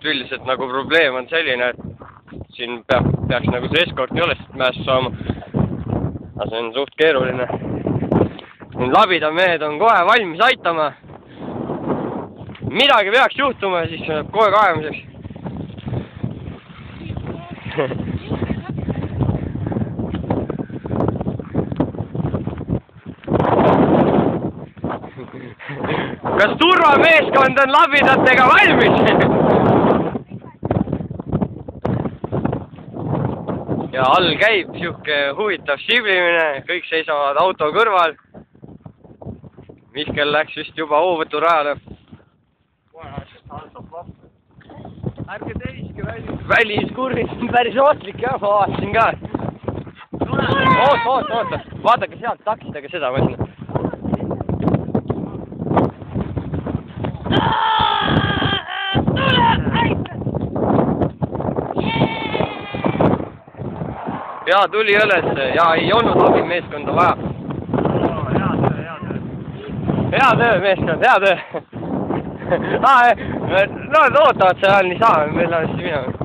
üldiselt nagu probleem on selline, et siin peaks nagu see eskorti olest mäest saama. Aga see on suht keeruline. Labida mehed on kohe valmis aitama. Midagi peaks juhtuma, siis läheb kohe kaevamiseks. Kas turvameeskond on labidatega valmis? Ja all käib siuke huvitav siblimine, kõik seisavad auto kõrval. Mihkel läks vist juba hoovõturajale. Ärge teiske Väliskurvis on päris ohtlik jah, ma vaatasin ka. Oota. Vaadake sealt, takistage seda masina. Ja tuli üles ja ei olnud abimeeskonda vaja. Hea töö, meeskond, hea töö. Nad ootavad seal nii saa, meil on siis minema.